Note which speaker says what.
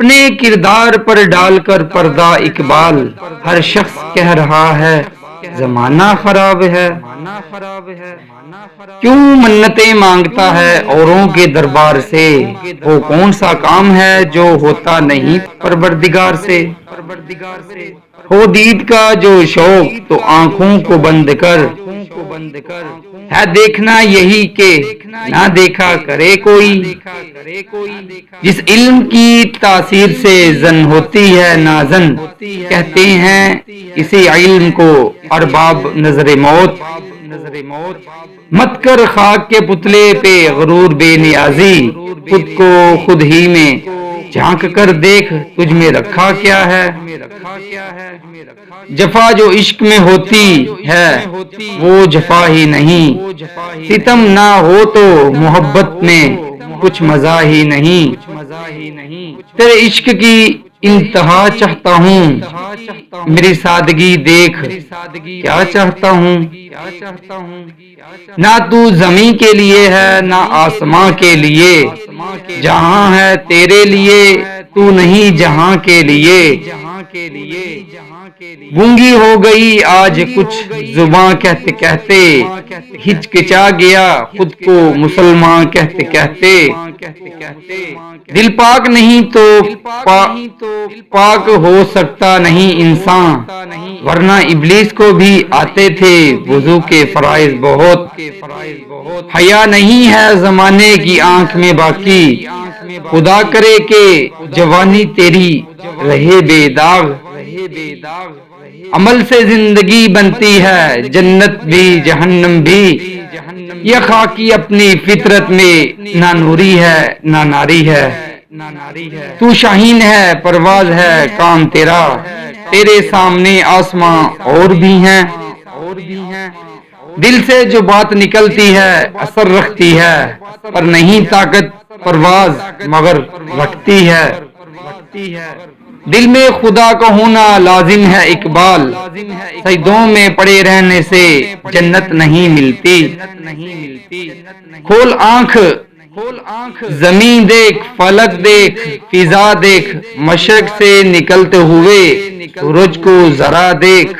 Speaker 1: اپنے کردار پر ڈال کر پردہ اقبال، ہر شخص کہہ رہا ہے زمانہ خراب ہے۔ کیوں منتیں مانگتا ہے اوروں کے دربار سے، وہ کون سا کام ہے جو ہوتا نہیں پروردگار سے؟ ہو دید کا جو شوق تو آنکھوں کو بند کر، ہے دیکھنا یہی کہ نہ دیکھا کرے کوئی۔ جس علم کی تاثیر سے زن ہوتی ہے نازن، کہتے ہیں اسی علم کو ارباب نظر موت۔ مت کر خاک کے پتلے پہ غرور بے نیازی، خود کو خود ہی میں جھانک کر دیکھ تجھ میں رکھا کیا ہے۔ جفا جو عشق میں ہوتی ہے وہ جفا ہی نہیں، ستم نہ ہو تو محبت میں کچھ مزہ ہی نہیں۔ تیرے عشق کی انتہا چاہتا ہوں، میری سادگی دیکھ کیا چاہتا ہوں۔ نہ تو زمیں کے لیے ہے نہ آسماں کے لیے، جہاں ہے تیرے لیے تو نہیں جہاں کے لیے۔ گونگی ہو گئی آج کچھ زباں کہتے کہتے، ہچکچا گیا خود کو مسلمان کہتے کہتے۔ دل پاک نہیں تو پاک ہو سکتا نہیں انسان، ورنہ ابلیس کو بھی آتے تھے وضو کے فرائض بہت۔ حیا نہیں ہے زمانے کی آنکھ میں باقی، خدا کرے کہ جوانی تیری رہے بے داغ۔ عمل سے زندگی بنتی ہے جنت بھی جہنم بھی، یہ خاکی اپنی فطرت میں نہ نوری ہے نہ ناری ہے۔ تو شاہین ہے پرواز ہے کام تیرا، تیرے سامنے آسماں اور بھی ہیں۔ دل سے جو بات نکلتی ہے اثر رکھتی ہے، پر نہیں طاقت پرواز مگر رکھتی ہے۔ دل میں خدا کا ہونا لازم ہے اقبال، سجدوں میں پڑے رہنے سے جنت نہیں ملتی۔ کھول آنکھ زمین دیکھ فلک دیکھ فضا دیکھ، مشرق سے نکلتے ہوئے سورج کو ذرا دیکھ۔